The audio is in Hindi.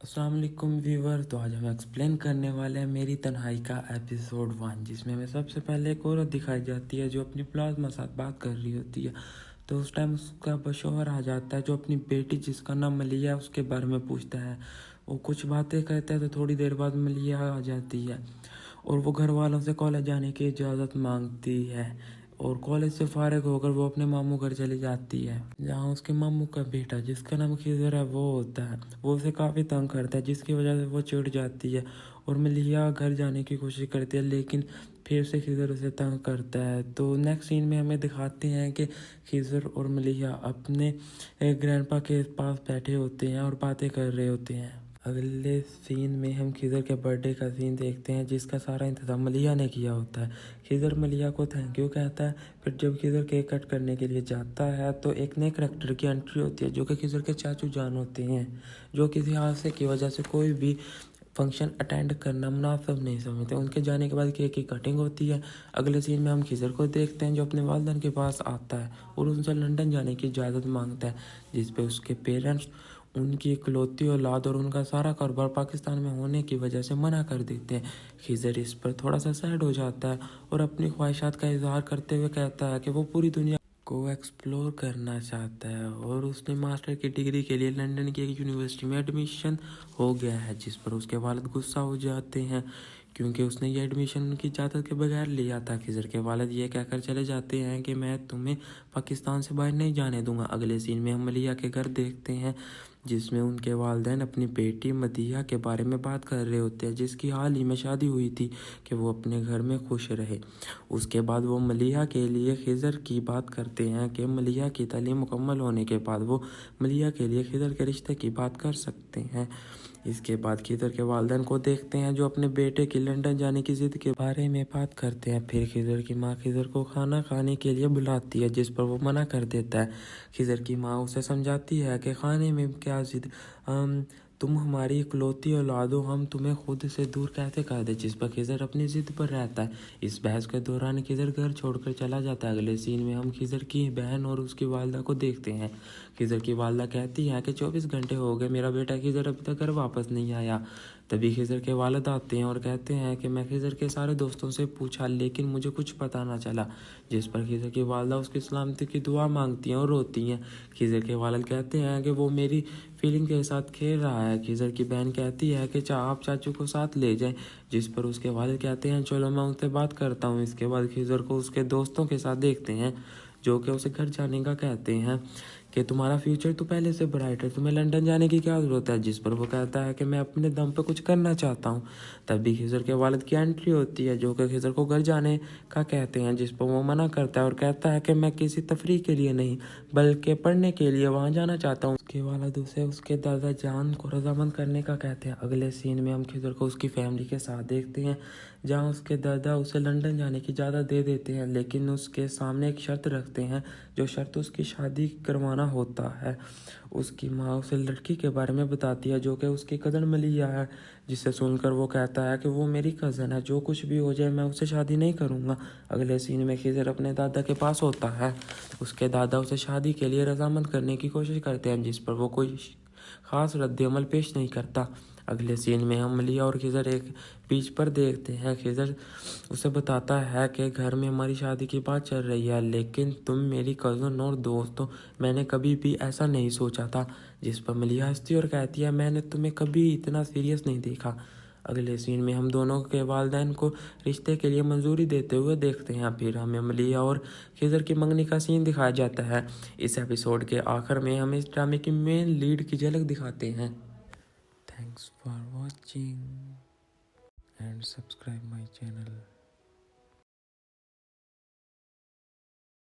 अस्सलाम वालेकुम व्यूवर। तो आज हम एक्सप्लेन करने वाले हैं मेरी तन्हाई का एपिसोड 1, जिसमें हमें सबसे पहले एक औरत दिखाई जाती है जो अपनी प्लाज्मा साथ बात कर रही होती है। तो उस टाइम उसका शौहर आ जाता है जो अपनी बेटी जिसका नाम मलिया है उसके बारे में पूछता है। वो कुछ बातें कहता है तो थोड़ी देर बाद मलिया आ जाती है और वो घर वालों से कॉलेज जाने की इजाज़त मांगती है और कॉलेज से फारिग होकर वो अपने मामू घर चली जाती है, जहाँ उसके मामू का बेटा जिसका नाम खिज़र है वो होता है। वो उसे काफ़ी तंग करता है जिसकी वजह से वो चिढ़ जाती है और मलिया घर जाने की कोशिश करती है, लेकिन फिर से खिज़र उसे तंग करता है। तो नेक्स्ट सीन में हमें दिखाते हैं कि खिज़र और मलिया अपने ग्रैंडपा के पास बैठे होते हैं और बातें कर रहे होते हैं। अगले सीन में हम खिज़र के बर्थडे का सीन देखते हैं जिसका सारा इंतज़ाम मलिया ने किया होता है। खिज़र मलिया को थैंक यू कहता है। फिर जब खिज़र केक कट करने के लिए जाता है तो एक नए करैक्टर की एंट्री होती है जो कि खिज़र के चाचू जान होते हैं, जो किसी हादसे की वजह से कोई भी फंक्शन अटेंड करना मुनासिब नहीं समझते। उनके जाने के बाद केक की कटिंग होती है। अगले सीन में हम खिज़र को देखते हैं जो अपने वालिदैन के पास आता है और उनसे लंदन जाने की इजाज़त मांगता है, जिस पे उसके पेरेंट्स उनकी इकलौती औलाद और उनका सारा कारोबार पाकिस्तान में होने की वजह से मना कर देते हैं। खिज़र इस पर थोड़ा सा सैड हो जाता है और अपनी ख्वाहिशात का इजहार करते हुए कहता है कि वो पूरी दुनिया को एक्सप्लोर करना चाहता है और उसने मास्टर की डिग्री के लिए लंदन की एक यूनिवर्सिटी में एडमिशन हो गया है, जिस पर उसके वालिद गुस्सा हो जाते हैं क्योंकि उसने ये एडमिशन उनकी इजाज़त के बगैर लिया था। खिज़र के वालिद ये कहकर चले जाते हैं कि मैं तुम्हें पाकिस्तान से बाहर नहीं जाने दूंगा। अगले सीन में हम मलिया के घर देखते हैं जिसमें उनके वालिदैन अपनी बेटी मदिया के बारे में बात कर रहे होते हैं, जिसकी हाल ही में शादी हुई थी, कि वो अपने घर में खुश रहे। उसके बाद वो मलिया के लिए खिज़र की बात करते हैं कि मलिया की तालीम मुकम्मल होने के बाद वो मलिया के लिए खिज़र के रिश्ते की बात कर सकते हैं। इसके बाद खिज़र के वालिदैन को देखते हैं जो अपने बेटे की लंदन जाने की ज़िद के बारे में बात करते हैं। फिर खिज़र की माँ खिज़र को खाना खाने के लिए बुलाती है, जिस पर वो मना कर देता है। खिज़र की माँ उसे समझाती है कि खाने में क्या ज़िद, तुम हमारी इकलौती औलाद हो, हम तुम्हें खुद से दूर कैसे कर दे, जिस पर खिज़र अपनी ज़िद पर रहता है। इस बहस के दौरान खिज़र घर छोड़कर चला जाता है। अगले सीन में हम खिज़र की बहन और उसकी वालदा को देखते हैं। खिज़र की वालदा कहती है कि 24 घंटे हो गए, मेरा बेटा खिज़र अभी तक घर वापस नहीं आया। तभी खिज़र के वालिद आते हैं और कहते हैं कि मैं खिज़र के सारे दोस्तों से पूछा लेकिन मुझे कुछ पता ना चला, जिस पर खिज़र की वालदा उसकी सलामती की दुआ मांगती हैं और रोती हैं। खिज़र के वालिद कहते हैं कि वो मेरी फीलिंग के साथ खेल रहा है। खिज़र की बहन कहती है कि आप चाचू को साथ ले जाएं, जिस पर उसके वालिद कहते हैं चलो मैं उनसे बात करता हूँ। इसके बाद खिज़र को उसके दोस्तों के साथ देखते हैं जो कि उसे घर जाने का कहते हैं कि तुम्हारा फ्यूचर तो पहले से ब्राइट है, तुम्हें लंदन जाने की क्या ज़रूरत है, जिस पर वो कहता है कि मैं अपने दम पे कुछ करना चाहता हूँ। तभी खिज़र के वालिद की एंट्री होती है जो कि खिज़र को घर जाने का कहते हैं, जिस पर वो मना करता है और कहता है कि मैं किसी तफरीह के लिए नहीं बल्कि पढ़ने के लिए वहाँ जाना चाहता हूँ। उसके वालिद उसे उसके दादा जान को रजामंद करने का कहते हैं। अगले सीन में हम खिज़र को उसकी फैमिली के साथ देखते हैं जहाँ उसके दादा उसे लंदन जाने की इजाज़त दे देते हैं, लेकिन उसके सामने एक शर्त रखते हैं, जो शर्त उसकी शादी करवाना होता है। उसकी माँ उसे लड़की के बारे में बताती है जो कि उसकी कज़न मलिया है, जिसे सुनकर वो कहता है कि वो मेरी कज़न है, जो कुछ भी हो जाए मैं उससे शादी नहीं करूँगा। अगले सीन में खिज़र अपने दादा के पास होता है। उसके दादा उसे शादी के लिए रजामंद करने की कोशिश करते हैं, जिस पर वो कोई ख़ास रद्द-ए-अमल पेश नहीं करता। अगले सीन में हम मलिया और खिज़र एक बीच पर देखते हैं। खिज़र उसे बताता है कि घर में हमारी शादी की बात चल रही है, लेकिन तुम मेरी कज़न और दोस्त हो, मैंने कभी भी ऐसा नहीं सोचा था, जिस पर मलिया हंसती और कहती है मैंने तुम्हें कभी इतना सीरियस नहीं देखा। अगले सीन में हम दोनों के वालिदैन को रिश्ते के लिए मंजूरी देते हुए देखते हैं। फिर हमें मलिया और खिज़र की मंगनी का सीन दिखाया जाता है। इस एपिसोड के आखिर में हम इस ड्रामे की मेन लीड की झलक दिखाते हैं। Thanks for watching and subscribe my channel.